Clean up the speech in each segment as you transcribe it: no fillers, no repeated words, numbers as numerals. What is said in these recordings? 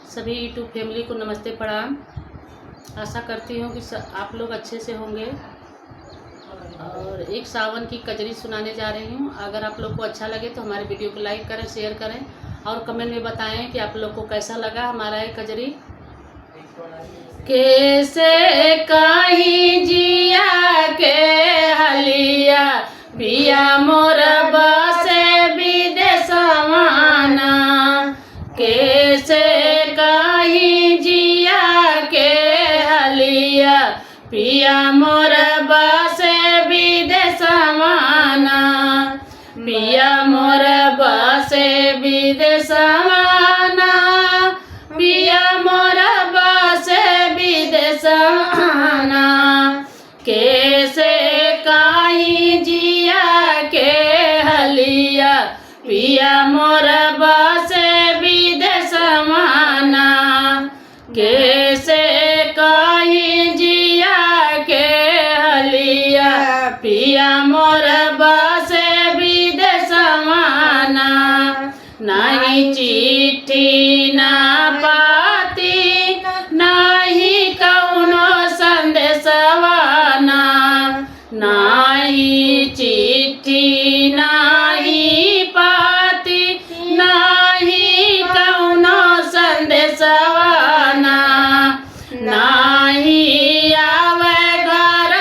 सभी YouTube family को नमस्ते प्रणाम। आशा करती हूँ कि आप लोग अच्छे से होंगे। और एक सावन की कजरी सुनाने जा रही हूँ। अगर आप लोग को अच्छा लगे तो हमारे वीडियो को लाइक करें, शेयर करें और कमेंट में बताएं कि आप लोग को कैसा लगा हमारा ये कजरी। कैसे कहीं जिया के हलिया पिया मोर बसे विदेशवाना। कैसे कहीं जिया के हलिया पिया मोर बसे विदेशवाना। पिया मोर बसे विदेशवाना। पिया मोर बसे विदेशवाना। कैसे कहीं जिया के हलिया पिया मोर बसे विदेशवाना। कैसे कहीं जिया के हलिया पिया मोर बसे विदेशवाना। नहीं चिट्ठी ना पाती नहीं कौनो संदेशवाना। नहीं चिट्ठी नहीं पाती नहीं कौनो संदेशवाना। नहीं आवे घर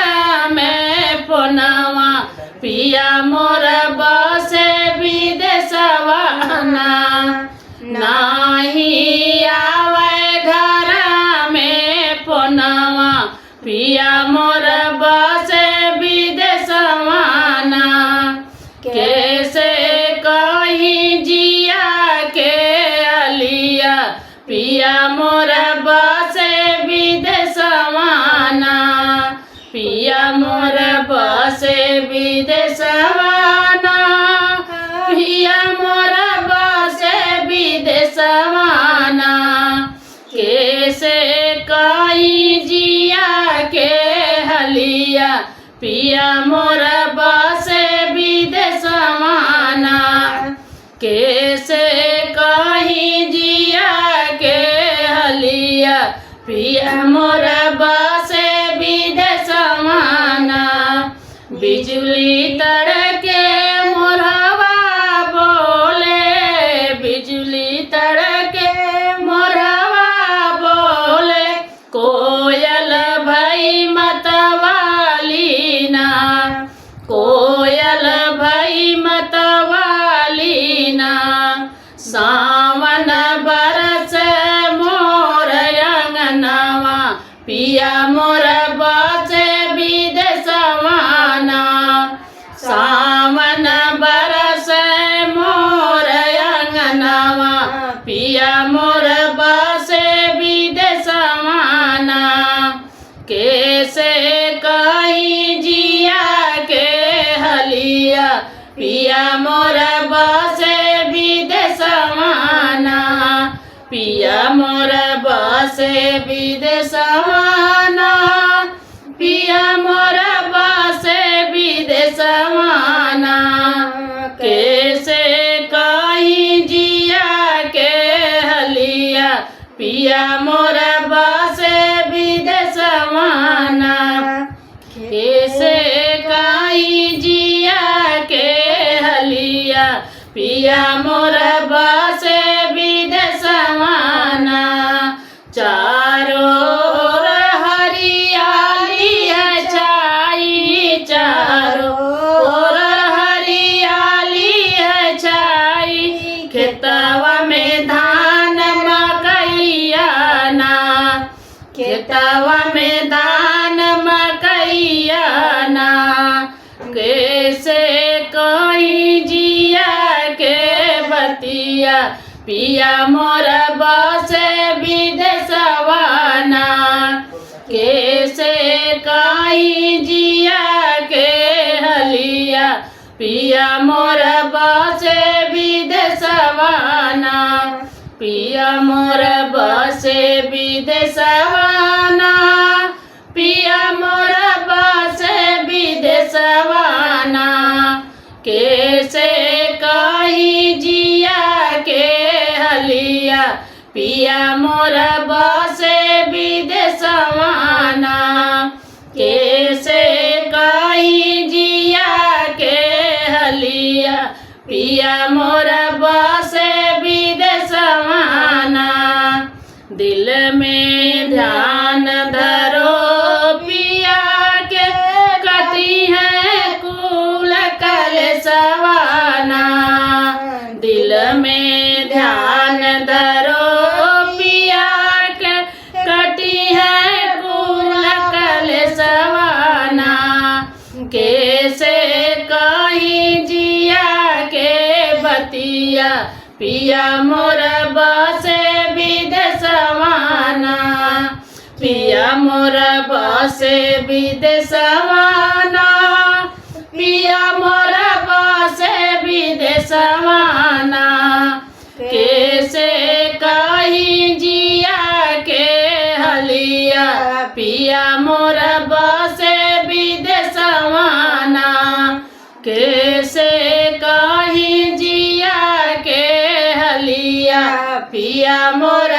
में फोनवा पिया मोर बसे विदेशवाना। नहीं आवे घर में फोनवा पिया मोर बसे विदेशवाना। कैसे कहीं जिया के हलिया पिया मोर बसे विदेशवाना। पिया मोर बसे विदेशवाना। पिया मोर बसे विदेशवाना। कैसे कहीं जिया के हलिया पिया मोर बसे विदेशवाना। कैसे कहीं जिया के हलिया पिया मोर बसे विदेशवाना। बिजली तड़के मोरवा बोले। बिजली तड़के मोरवा बोले। कोयल भई मतवाली ना। कोयल भई मतवाली ना। सावन बरस मोर अंगनवा पिया मोर बसे विदेशवाना। सावन बरस मोर अंगनवा पिया मोर बसे विदेशवाना। कैसे कहीं जिया के हलिया पिया मोर बसे विदेशवाना। पिया मोर बसे विदेशवाना। पिया मोर बसे विदेशवाना। कैसे कहीं जिया के हलिया पिया मोर बसे विदेशवाना। कैसे कहीं जिया के हलिया पिया मोर बसे विदेशवाना। चारों ओर हरियाली है छाई। चारों ओर हरियाली है छाई। खेतवा में धान मकैया ना। खेतवा में धान मकैया ना। कैसे कहीं जिया के बतिया पिया मोर बसे विदेशवाना। कैसे कहीं जिया के हलिया पिया मोर बसे विदेशवाना। पिया मोर बसे विदेशवाना। पिया मोर बसे विदेशवाना। कैसे कहीं जिया के हलिया पिया मोर बसे विदेशवाना कैसे कहीं जिया के हलिया पिया मोर बसे विदेशवाना दिल में ध्यान धरो पिया के कटी है कुल कलेशवाना दिल में ध्यान धरो पिया के कटी है कुल कलेशवाना कैसे कहीं जिया के बतिया पिया मोर बसे विदेशवाना पिया मोर बसे विदेशवाना पिया मोर बसे विदेशवाना कैसे कहीं जिया के हलिया पिया मोर बसे विदेशवाना कैसे कहीं जिया के हलिया पिया मोर